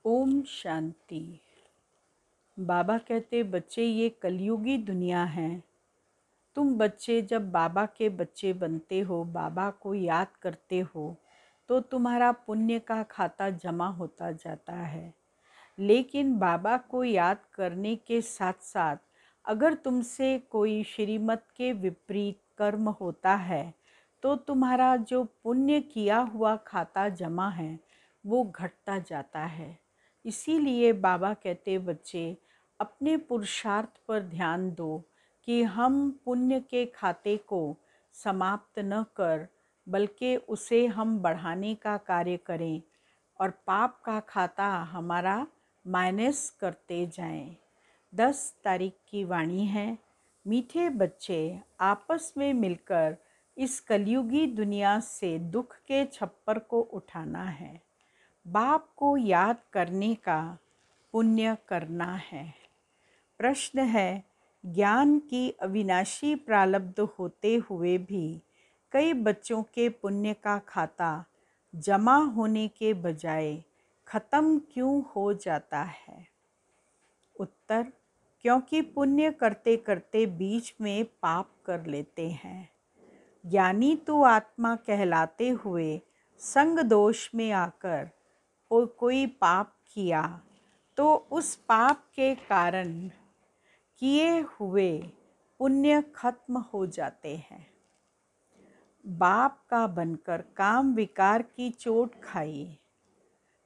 ओम शांति। बाबा कहते बच्चे ये कलयुगी दुनिया है। तुम बच्चे जब बाबा के बच्चे बनते हो, बाबा को याद करते हो, तो तुम्हारा पुण्य का खाता जमा होता जाता है। लेकिन बाबा को याद करने के साथ साथ अगर तुमसे कोई श्रीमत के विपरीत कर्म होता है तो तुम्हारा जो पुण्य किया हुआ खाता जमा है वो घटता जाता है। इसीलिए बाबा कहते बच्चे अपने पुरुषार्थ पर ध्यान दो कि हम पुण्य के खाते को समाप्त न कर बल्कि उसे हम बढ़ाने का कार्य करें और पाप का खाता हमारा माइनस करते जाएं। 10 तारीख की वाणी है, मीठे बच्चे आपस में मिलकर इस कलयुगी दुनिया से दुख के छप्पर को उठाना है। बाप को याद करने का पुण्य करना है। प्रश्न है, ज्ञान की अविनाशी प्रारब्ध होते हुए भी कई बच्चों के पुण्य का खाता जमा होने के बजाय खत्म क्यों हो जाता है? उत्तर, क्योंकि पुण्य करते करते बीच में पाप कर लेते हैं। ज्ञानी तो आत्मा कहलाते हुए संग दोष में आकर कोई पाप किया तो उस पाप के कारण किए हुए पुण्य खत्म हो जाते हैं। बाप का बनकर काम विकार की चोट खाई,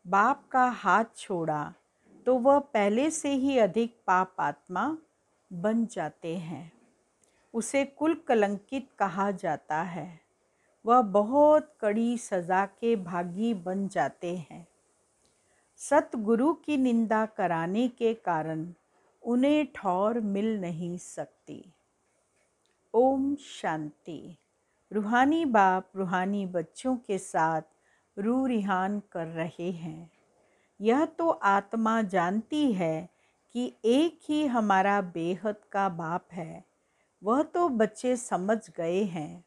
बाप का हाथ छोड़ा तो वह पहले से ही अधिक पाप आत्मा बन जाते हैं। उसे कुल कलंकित कहा जाता है। वह बहुत कड़ी सज़ा के भागी बन जाते हैं। सतगुरु की निंदा कराने के कारण उन्हें ठौर मिल नहीं सकती। ओम शांति। रूहानी बाप रूहानी बच्चों के साथ रूह रिहान कर रहे हैं। यह तो आत्मा जानती है कि एक ही हमारा बेहद का बाप है। वह तो बच्चे समझ गए हैं।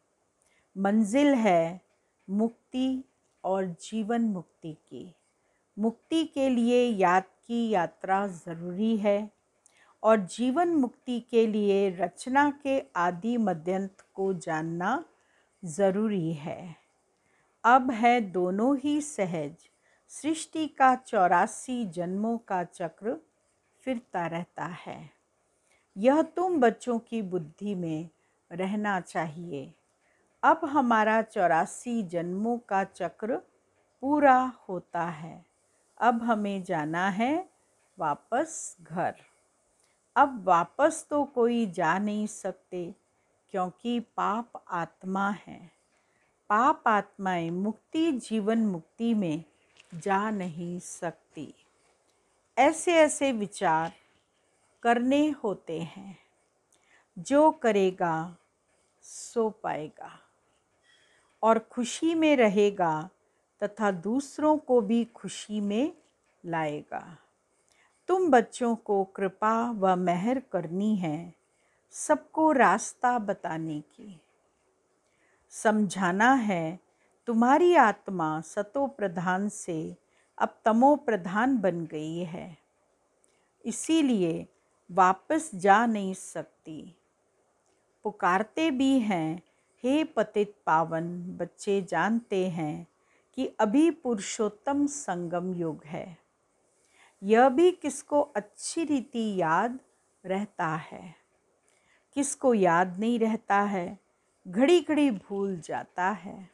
मंजिल है मुक्ति और जीवन मुक्ति की। मुक्ति के लिए याद की यात्रा ज़रूरी है और जीवन मुक्ति के लिए रचना के आदि मध्यंत को जानना ज़रूरी है। अब है दोनों ही सहज। सृष्टि का 84 जन्मों का चक्र फिरता रहता है। यह तुम बच्चों की बुद्धि में रहना चाहिए। अब हमारा 84 जन्मों का चक्र पूरा होता है। अब हमें जाना है वापस घर। अब वापस तो कोई जा नहीं सकते क्योंकि पाप आत्मा है। पाप आत्माएं मुक्ति जीवन मुक्ति में जा नहीं सकती। ऐसे ऐसे विचार करने होते हैं। जो करेगा सो पाएगा और खुशी में रहेगा तथा दूसरों को भी खुशी में लाएगा। तुम बच्चों को कृपा व मेहर करनी है, सबको रास्ता बताने की। समझाना है तुम्हारी आत्मा सतो प्रधान से अब तमो प्रधान बन गई है, इसीलिए वापस जा नहीं सकती। पुकारते भी हैं, हे पतित पावन बच्चे जानते हैं कि अभी पुरुषोत्तम संगम युग है। यह भी किसको अच्छी रीति याद रहता है, किसको याद नहीं रहता है, घड़ी घड़ी भूल जाता है।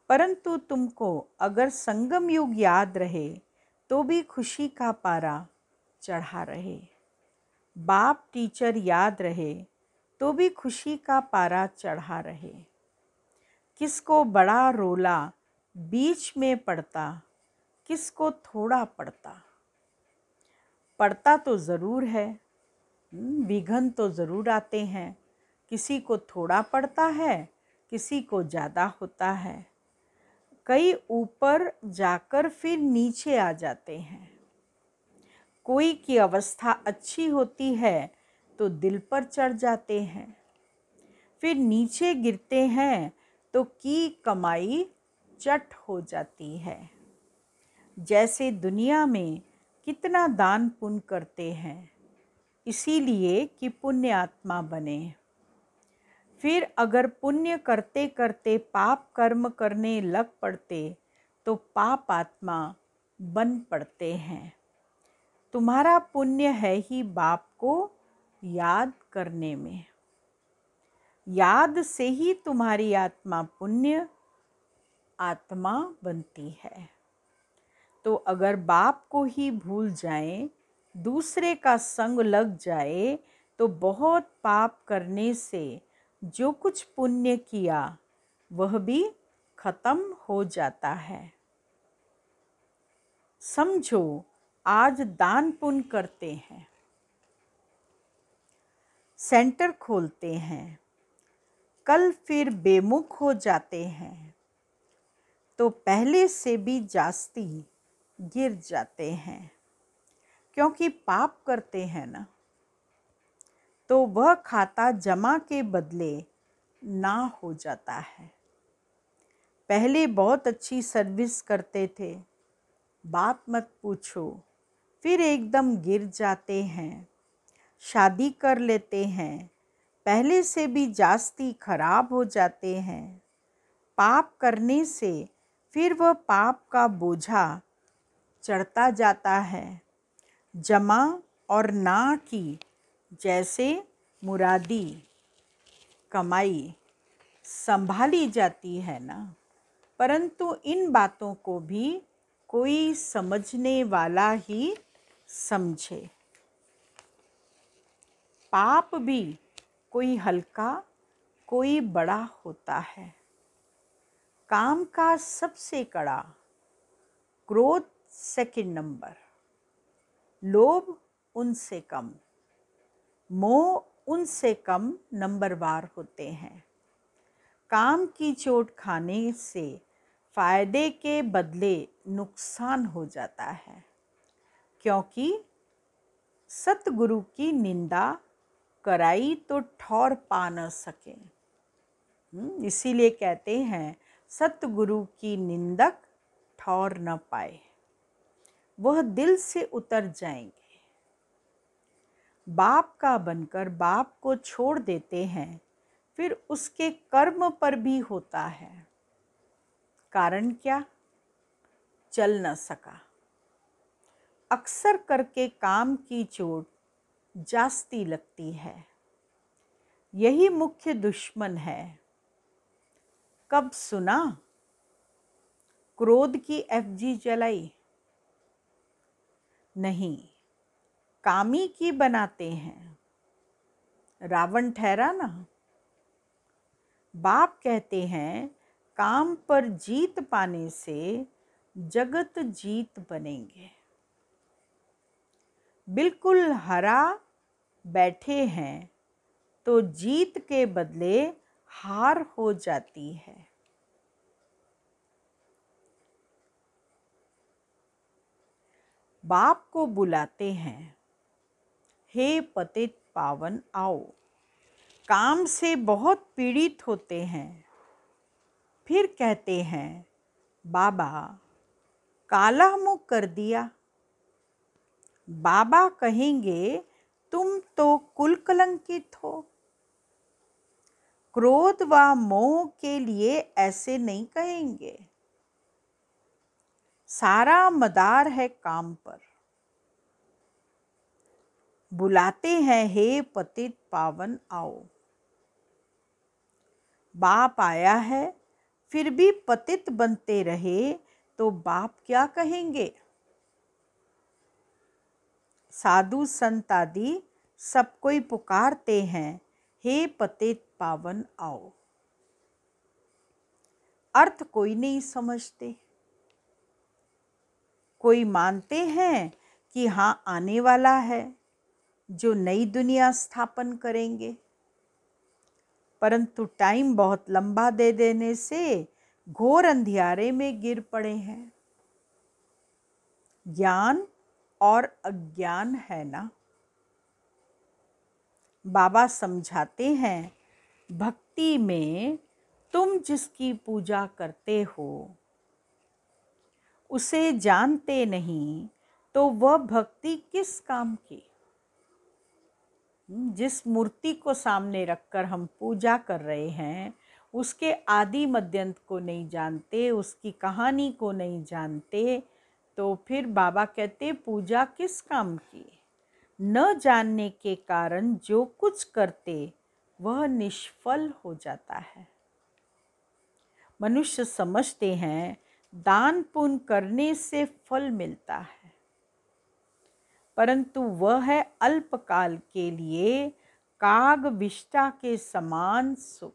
परंतु तुमको अगर संगम युग याद रहे तो भी खुशी का पारा चढ़ा रहे। बाप टीचर याद रहे तो भी खुशी का पारा चढ़ा रहे। किसको बड़ा रोला बीच में पड़ता, किसको थोड़ा पड़ता। पड़ता तो ज़रूर है, विघन तो ज़रूर आते हैं। किसी को थोड़ा पड़ता है, किसी को ज़्यादा होता है। कई ऊपर जाकर फिर नीचे आ जाते हैं। कोई की अवस्था अच्छी होती है तो दिल पर चढ़ जाते हैं, फिर नीचे गिरते हैं तो की कमाई चट हो जाती है। जैसे दुनिया में कितना दान पुण्य करते हैं, इसीलिए कि पुण्य आत्मा बने। फिर अगर पुण्य करते करते पाप कर्म करने लग पड़ते तो पाप आत्मा बन पड़ते हैं। तुम्हारा पुण्य है ही बाप को याद करने में। याद से ही तुम्हारी आत्मा पुण्य आत्मा बनती है। तो अगर बाप को ही भूल जाएं, दूसरे का संग लग जाए, तो बहुत पाप करने से जो कुछ पुण्य किया वह भी खत्म हो जाता है। समझो, आज दान पुण्य करते हैं, सेंटर खोलते हैं, कल फिर बेमुख हो जाते हैं तो पहले से भी जास्ती गिर जाते हैं, क्योंकि पाप करते हैं ना। तो वह खाता जमा के बदले ना हो जाता है। पहले बहुत अच्छी सर्विस करते थे, बात मत पूछो, फिर एकदम गिर जाते हैं। शादी कर लेते हैं, पहले से भी जास्ती खराब हो जाते हैं। पाप करने से फिर वह पाप का बोझा चढ़ता जाता है। जमा और ना की जैसे मुरादी कमाई संभाली जाती है ना, परंतु इन बातों को भी कोई समझने वाला ही समझे। पाप भी कोई हल्का कोई बड़ा होता है। काम का सबसे कड़ा, क्रोध सेकंड नंबर, लोभ उनसे कम, मोह उनसे कम नंबरवार होते हैं। काम की चोट खाने से फायदे के बदले नुकसान हो जाता है, क्योंकि सतगुरु की निंदा कराई तो ठौर पा न सके। इसीलिए कहते हैं सतगुरु की निंदक ठौर न पाए, वह दिल से उतर जाएंगे। बाप का बनकर बाप को छोड़ देते हैं, फिर उसके कर्म पर भी होता है। कारण क्या? चल न सका। अक्सर करके काम की चोट जास्ती लगती है, यही मुख्य दुश्मन है। कब सुना क्रोध की एफजी जलाई? नहीं, कामी की बनाते हैं। रावण ठहरा ना। बाप कहते हैं काम पर जीत पाने से जगत जीत बनेंगे। बिल्कुल हरा बैठे हैं तो जीत के बदले हार हो जाती है। बाप को बुलाते हैं, हे पतित पावन आओ। काम से बहुत पीड़ित होते हैं, फिर कहते हैं बाबा काला मुँह कर दिया। बाबा कहेंगे तुम तो कुल कलंकित हो। क्रोध व मोह के लिए ऐसे नहीं कहेंगे। सारा मदार है काम पर। बुलाते हैं हे पतित पावन आओ। बाप आया है फिर भी पतित बनते रहे तो बाप क्या कहेंगे? साधु संत आदि सब कोई पुकारते हैं, हे पतित पावन आओ। अर्थ कोई नहीं समझते। कोई मानते हैं कि हाँ आने वाला है जो नई दुनिया स्थापन करेंगे, परंतु टाइम बहुत लंबा दे देने से घोर अंधियारे में गिर पड़े हैं। ज्ञान और अज्ञान है ना। बाबा समझाते हैं भक्ति में तुम जिसकी पूजा करते हो उसे जानते नहीं तो वह भक्ति किस काम की। जिस मूर्ति को सामने रखकर हम पूजा कर रहे हैं, उसके आदि मध्यंत को नहीं जानते, उसकी कहानी को नहीं जानते, तो फिर बाबा कहते पूजा किस काम की। न जानने के कारण जो कुछ करते वह निष्फल हो जाता है। मनुष्य समझते हैं दान पुण्य करने से फल मिलता है, परंतु वह है अल्पकाल के लिए काग विष्ठा के समान सुख।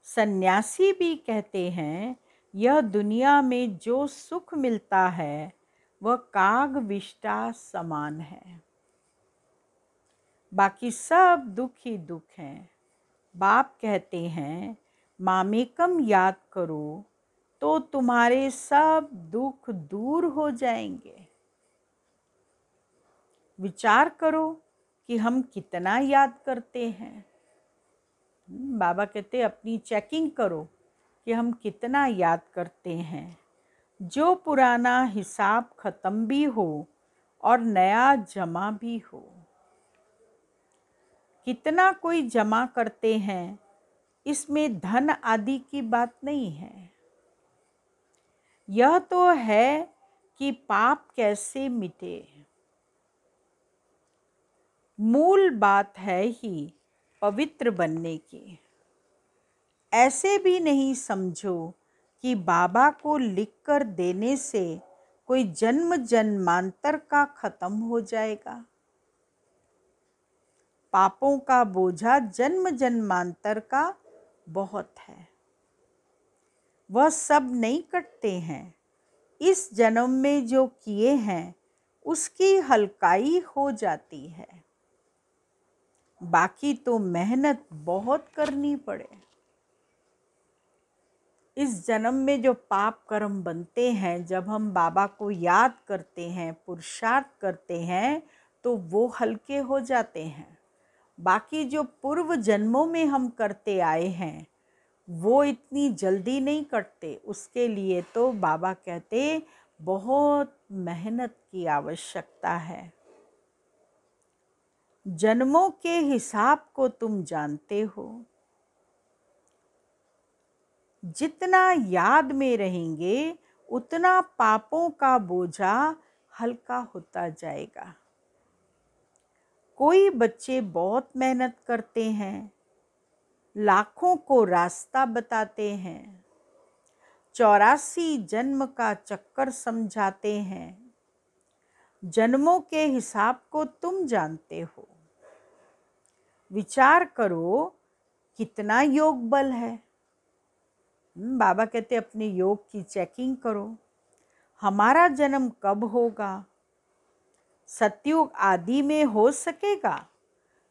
सन्यासी भी कहते हैं यह दुनिया में जो सुख मिलता है वह काग विष्ठा समान है, बाकी सब दुख ही दुख हैं। बाप कहते हैं मामेकम याद करो तो तुम्हारे सब दुख दूर हो जाएंगे। विचार करो कि हम कितना याद करते हैं। बाबा कहते अपनी चेकिंग करो कि हम कितना याद करते हैं। जो पुराना हिसाब खत्म भी हो और नया जमा भी हो। कितना कोई जमा करते हैं, इसमें धन आदि की बात नहीं है। यह तो है कि पाप कैसे मिटे। मूल बात है ही पवित्र बनने की। ऐसे भी नहीं समझो कि बाबा को लिखकर देने से कोई जन्म जन्मांतर का खत्म हो जाएगा। पापों का बोझा जन्म जन्मांतर का बहुत है, वह सब नहीं कटते हैं। इस जन्म में जो किए हैं उसकी हल्काई हो जाती है, बाकी तो मेहनत बहुत करनी पड़े। इस जन्म में जो पाप कर्म बनते हैं, जब हम बाबा को याद करते हैं, पुरुषार्थ करते हैं, तो वो हल्के हो जाते हैं। बाकी जो पूर्व जन्मों में हम करते आए हैं वो इतनी जल्दी नहीं कटते। उसके लिए तो बाबा कहते बहुत मेहनत की आवश्यकता है। जन्मों के हिसाब को तुम जानते हो। जितना याद में रहेंगे उतना पापों का बोझा हल्का होता जाएगा। कोई बच्चे बहुत मेहनत करते हैं, लाखों को रास्ता बताते हैं, 84 जन्म का चक्कर समझाते हैं। जन्मों के हिसाब को तुम जानते हो। विचार करो कितना योग बल है। बाबा कहते अपने योग की चेकिंग करो। हमारा जन्म कब होगा? सतयुग आदि में हो सकेगा।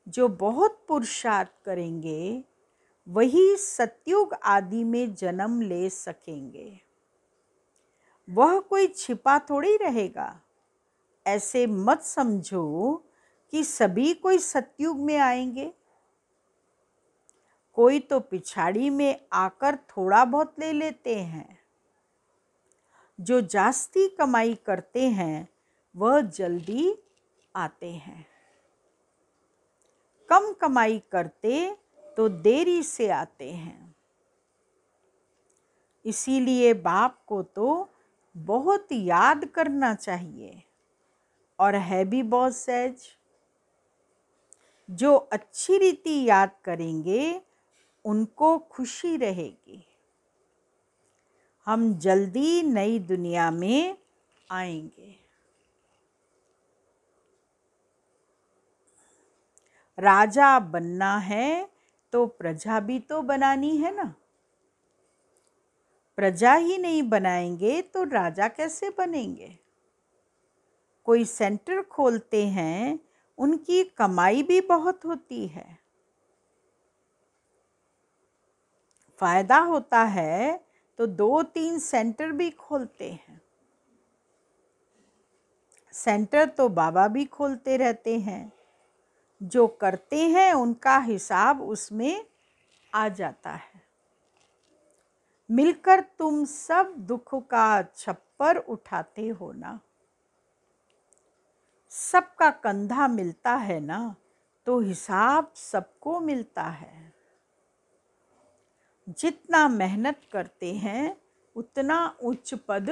जो बहुत पुरुषार्थ करेंगे वही सतयुग आदि में जन्म ले सकेंगे। वह कोई छिपा थोड़ी रहेगा। ऐसे मत समझो कि सभी कोई सतयुग में आएंगे। कोई तो पिछाड़ी में आकर थोड़ा बहुत ले लेते हैं। जो जास्ती कमाई करते हैं वह जल्दी आते हैं। कम कमाई करते तो देरी से आते हैं। इसीलिए बाप को तो बहुत याद करना चाहिए और है भी बहुत सहज। जो अच्छी रीति याद करेंगे उनको खुशी रहेगी। हम जल्दी नई दुनिया में आएंगे। राजा बनना है तो प्रजा भी तो बनानी है ना। प्रजा ही नहीं बनाएंगे तो राजा कैसे बनेंगे? कोई सेंटर खोलते हैं, उनकी कमाई भी बहुत होती है। फायदा होता है तो 2-3 सेंटर भी खोलते हैं। सेंटर तो बाबा भी खोलते रहते हैं। जो करते हैं उनका हिसाब उसमें आ जाता है। मिलकर तुम सब दुख का छप्पर उठाते हो ना। सबका कंधा मिलता है ना, तो हिसाब सबको मिलता है। जितना मेहनत करते हैं उतना उच्च पद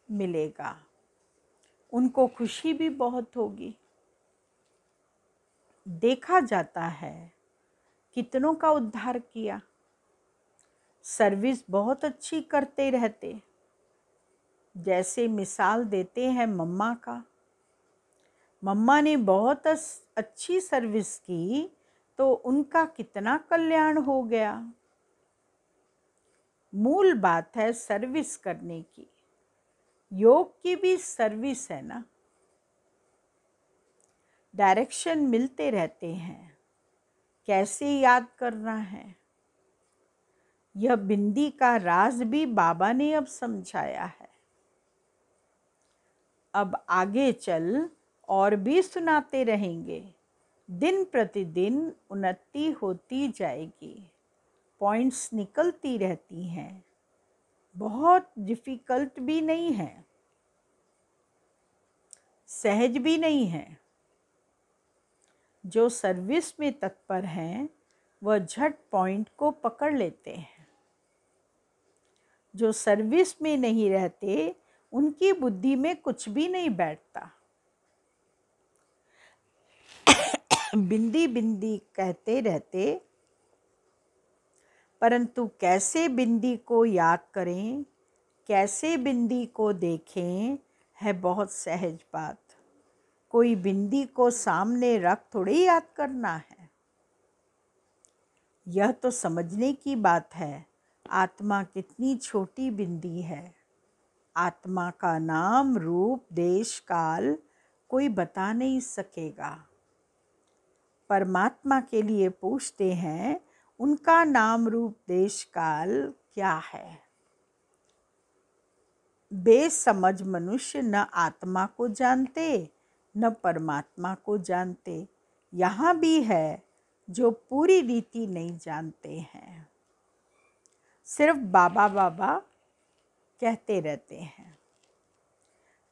मिलेगा। उनको खुशी भी बहुत होगी। देखा जाता है कितनों का उद्धार किया। सर्विस बहुत अच्छी करते रहते। जैसे मिसाल देते हैं मम्मा का। मम्मा ने बहुत अच्छी सर्विस की तो उनका कितना कल्याण हो गया। मूल बात है सर्विस करने की। योग की भी सर्विस है ना। डायरेक्शन मिलते रहते हैं, कैसे याद करना है। यह बिंदी का राज भी बाबा ने अब समझाया है। अब आगे चल और भी सुनाते रहेंगे। दिन प्रतिदिन उन्नति होती जाएगी। पॉइंट्स निकलती रहती हैं। बहुत डिफ़िकल्ट भी नहीं है, सहज भी नहीं है। जो सर्विस में तत्पर हैं वह झट पॉइंट को पकड़ लेते हैं। जो सर्विस में नहीं रहते उनकी बुद्धि में कुछ भी नहीं बैठता। बिंदी बिंदी कहते रहते, परंतु कैसे बिंदी को याद करें, कैसे बिंदी को देखें, है बहुत सहज बात। कोई बिंदी को सामने रख थोड़ी याद करना है। यह तो समझने की बात है आत्मा कितनी छोटी बिंदी है। आत्मा का नाम, रूप, देश, काल कोई बता नहीं सकेगा। परमात्मा के लिए पूछते हैं उनका नाम, रूप, देश, काल क्या है। बेसमझ मनुष्य न आत्मा को जानते न परमात्मा को जानते। यहाँ भी है जो पूरी रीति नहीं जानते हैं, सिर्फ बाबा बाबा कहते रहते हैं।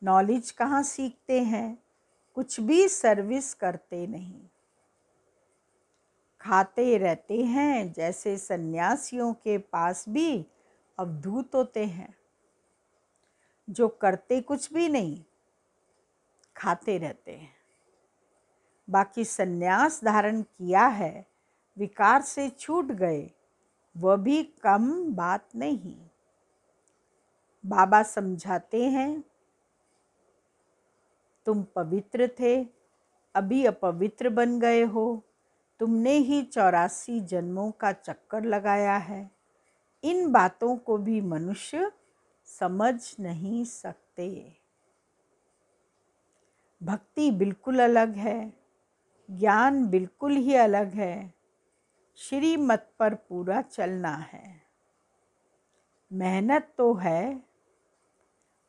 नॉलेज कहाँ सीखते हैं, कुछ भी सर्विस करते नहीं। खाते रहते हैं जैसे सन्यासियों के पास भी अवधूत होते हैं, जो करते कुछ भी नहीं, खाते रहते हैं। बाकी सन्यास धारण किया है, विकार से छूट गए, वह भी कम बात नहीं। बाबा समझाते हैं तुम पवित्र थे, अभी अपवित्र बन गए हो। तुमने ही 84 जन्मों का चक्कर लगाया है। इन बातों को भी मनुष्य समझ नहीं सकते। भक्ति बिल्कुल अलग है, ज्ञान बिल्कुल ही अलग है। श्रीमत पर पूरा चलना है। मेहनत तो है,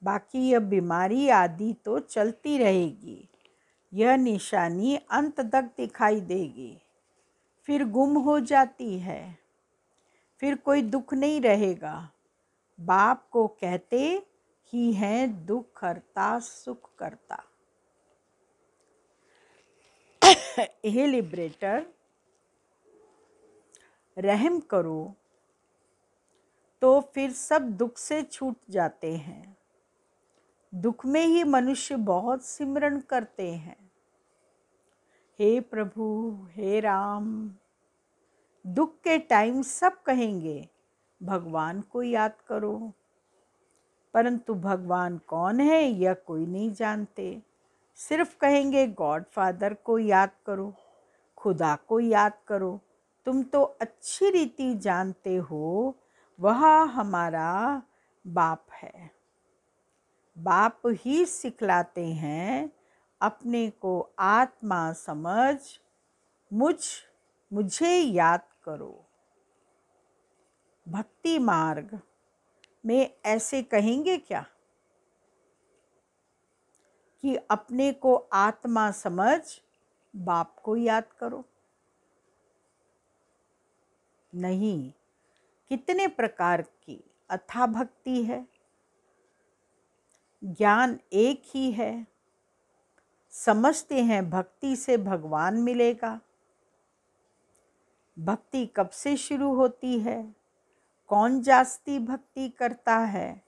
बाकी यह बीमारी आदि तो चलती रहेगी। यह निशानी अंत तक दिखाई देगी, फिर गुम हो जाती है, फिर कोई दुख नहीं रहेगा। बाप को कहते ही हैं दुख हरता सुख करता। हे लिबरेटर, रहम करो तो फिर सब दुख से छूट जाते हैं। दुख में ही मनुष्य बहुत सिमरन करते हैं। हे प्रभु, हे राम। दुख के टाइम सब कहेंगे भगवान को याद करो, परंतु भगवान कौन है यह कोई नहीं जानते। सिर्फ कहेंगे गॉड फादर को याद करो, खुदा को याद करो। तुम तो अच्छी रीति जानते हो वह हमारा बाप है। बाप ही सिखलाते हैं अपने को आत्मा समझ, मुझे याद करो। भक्ति मार्ग में ऐसे कहेंगे क्या कि अपने को आत्मा समझ बाप को याद करो? नहीं। कितने प्रकार की अथाह भक्ति है। ज्ञान एक ही है। समझते हैं भक्ति से भगवान मिलेगा। भक्ति कब से शुरू होती है, कौन जास्ती भक्ति करता है,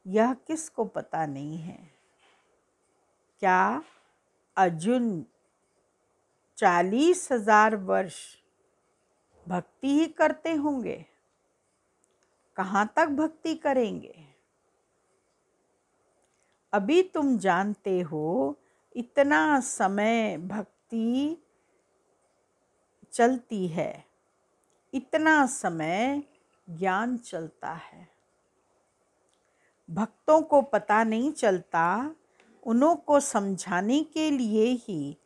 यह किसको पता नहीं है। क्या अर्जुन 40,000 वर्ष भक्ति ही करते होंगे? कहाँ तक भक्ति करेंगे? अभी तुम जानते हो इतना समय भक्ति चलती है, इतना समय ज्ञान चलता है। भक्तों को पता नहीं चलता, उन्हों को समझाने के लिए ही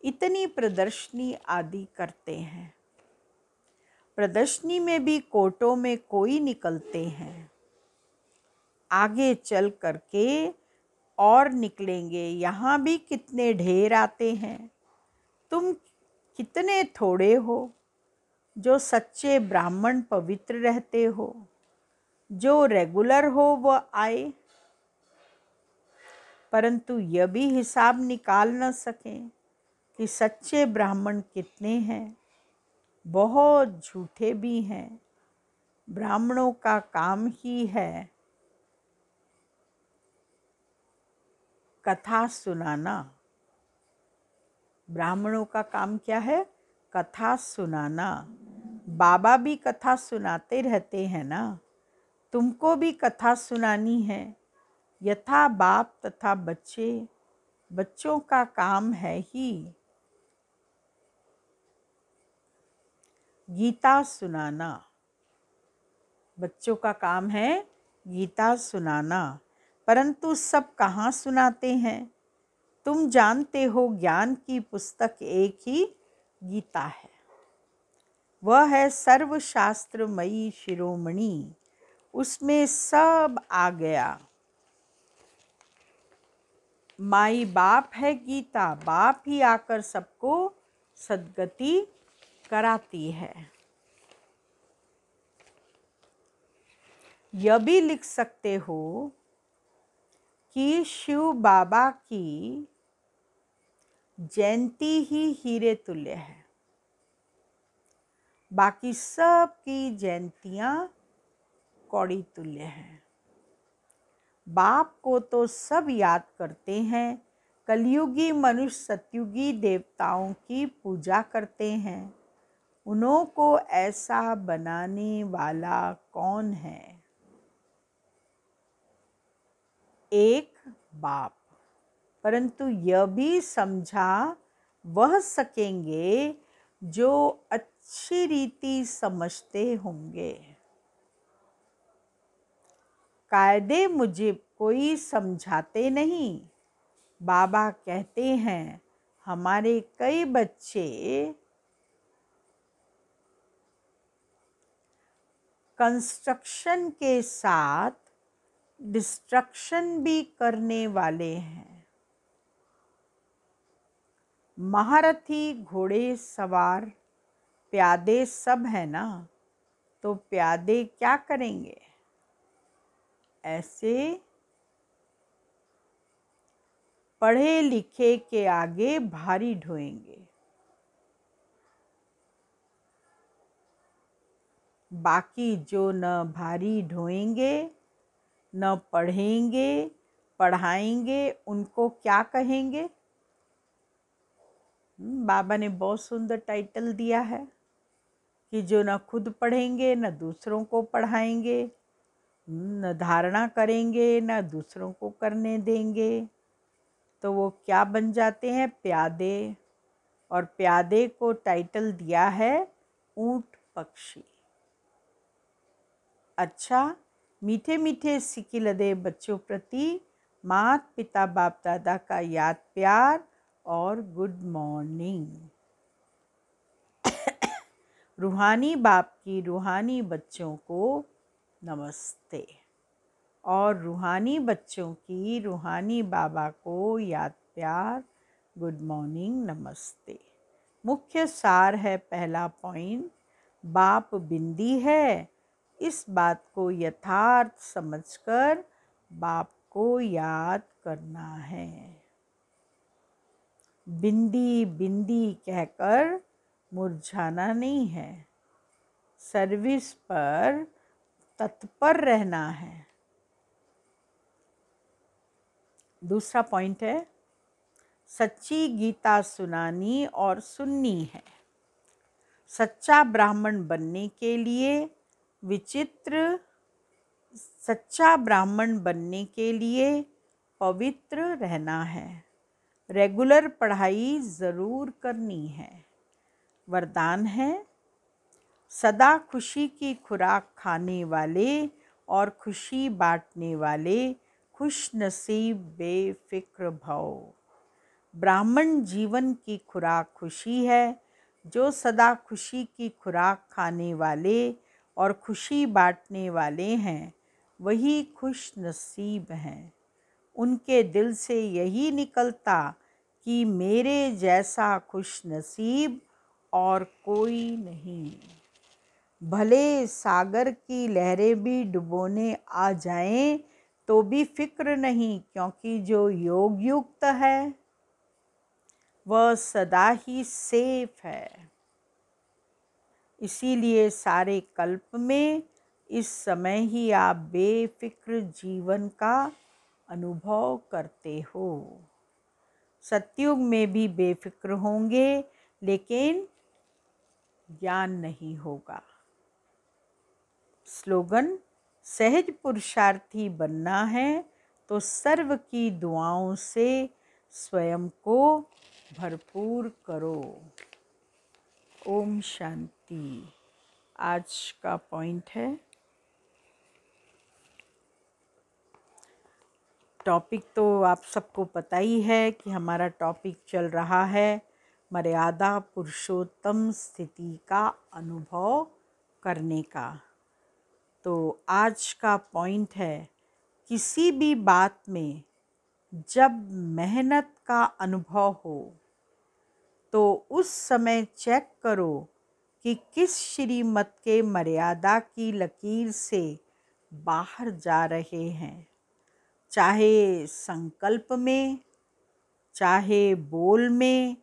इतनी प्रदर्शनी आदि करते हैं। प्रदर्शनी में भी कोटों में कोई निकलते हैं, आगे चल करके और निकलेंगे। यहाँ भी कितने ढेर आते हैं। तुम कितने थोड़े हो जो सच्चे ब्राह्मण पवित्र रहते हो, जो रेगुलर हो वह आए, परंतु यह भी हिसाब निकाल न सकें कि सच्चे ब्राह्मण कितने हैं। बहुत झूठे भी हैं। ब्राह्मणों का काम ही है कथा सुनाना। ब्राह्मणों का काम क्या है? कथा सुनाना। बाबा भी कथा सुनाते रहते हैं ना, तुमको भी कथा सुनानी है। यथा बाप तथा बच्चे, बच्चों का काम है ही गीता सुनाना। बच्चों का काम है गीता सुनाना, परंतु सब कहाँ सुनाते हैं? तुम जानते हो ज्ञान की पुस्तक एक ही गीता है। वह है सर्वशास्त्रमयी शिरोमणि, उसमें सब आ गया। माई बाप है गीता, बाप ही आकर सबको सद्गति कराती है। यह भी लिख सकते हो कि शिव बाबा की जयंती ही हीरे तुल्य है, बाकी सब की जयंतियाँ कौड़ी तुल्य हैं। बाप को तो सब याद करते हैं, कलयुगी मनुष्य सतयुगी देवताओं की पूजा करते हैं। उन्हों को ऐसा बनाने वाला कौन है? एक बाप। परंतु यह भी समझा वह सकेंगे जो अच्छी रीति समझते होंगे। कायदे मुझे कोई समझाते नहीं। बाबा कहते हैं हमारे कई बच्चे कंस्ट्रक्शन के साथ डिस्ट्रक्शन भी करने वाले हैं। महारथी, घोड़े सवार, प्यादे सब है ना, तो प्यादे क्या करेंगे? ऐसे पढ़े लिखे के आगे भारी ढोएंगे। बाकी जो न भारी ढोएंगे, न पढ़ेंगे पढ़ाएंगे, उनको क्या कहेंगे? बाबा ने बहुत सुंदर टाइटल दिया है कि जो न खुद पढ़ेंगे न दूसरों को पढ़ाएंगे, न धारणा करेंगे न दूसरों को करने देंगे, तो वो क्या बन जाते हैं? प्यादे। और प्यादे को टाइटल दिया है ऊंट पक्षी। अच्छा, मीठे मीठे सिकिलदे बच्चों प्रति माता पिता बाप दादा का याद प्यार और गुड मॉर्निंग। रूहानी बाप की रूहानी बच्चों को नमस्ते, और रूहानी बच्चों की रूहानी बाबा को याद प्यार गुड मॉर्निंग नमस्ते। मुख्य सार है पहला पॉइंट, बाप बिंदी है इस बात को यथार्थ समझकर बाप को याद करना है। बिंदी बिंदी कहकर मुरझाना नहीं है, सर्विस पर तत्पर रहना है। दूसरा पॉइंट है, सच्ची गीता सुनानी और सुननी है। सच्चा ब्राह्मण बनने के लिए पवित्र रहना है। रेगुलर पढ़ाई ज़रूर करनी है। वरदान है, सदा खुशी की खुराक खाने वाले और खुशी बांटने वाले खुश नसीब बेफिक्र भव। ब्राह्मण जीवन की खुराक खुशी है। जो सदा खुशी की खुराक खाने वाले और खुशी बांटने वाले हैं, वही खुश नसीब हैं। उनके दिल से यही निकलता कि मेरे जैसा खुश नसीब और कोई नहीं। भले सागर की लहरें भी डुबोने आ जाएं तो भी फिक्र नहीं, क्योंकि जो योग युक्त है वह सदा ही सेफ है। इसीलिए सारे कल्प में इस समय ही आप बेफिक्र जीवन का अनुभव करते हो। सतयुग में भी बेफिक्र होंगे, लेकिन ज्ञान नहीं होगा। स्लोगन, सहज पुरुषार्थी बनना है तो सर्व की दुआओं से स्वयं को भरपूर करो। ओम शांति। आज का पॉइंट है, टॉपिक तो आप सबको पता ही है कि हमारा टॉपिक चल रहा है मर्यादा पुरुषोत्तम स्थिति का अनुभव करने का। तो आज का पॉइंट है, किसी भी बात में जब मेहनत का अनुभव हो तो उस समय चेक करो कि किस श्रीमत के मर्यादा की लकीर से बाहर जा रहे हैं। चाहे संकल्प में, चाहे बोल में,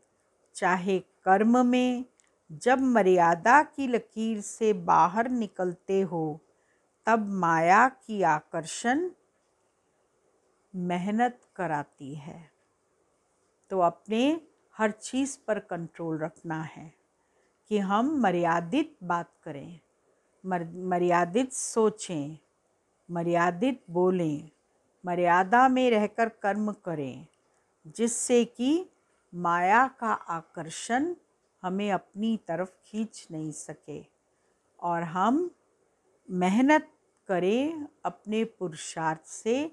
चाहे कर्म में, जब मर्यादा की लकीर से बाहर निकलते हो तब माया की आकर्षण मेहनत कराती है। तो अपने हर चीज़ पर कंट्रोल रखना है कि हम मर्यादित बात करें, मर्यादित सोचें, मर्यादित बोलें, मर्यादा में रहकर कर्म करें, जिससे कि माया का आकर्षण हमें अपनी तरफ खींच नहीं सके और हम मेहनत करें, अपने पुरुषार्थ से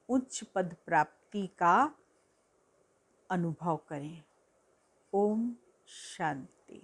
उच्च पद प्राप्ति का अनुभव करें। ओम शांति।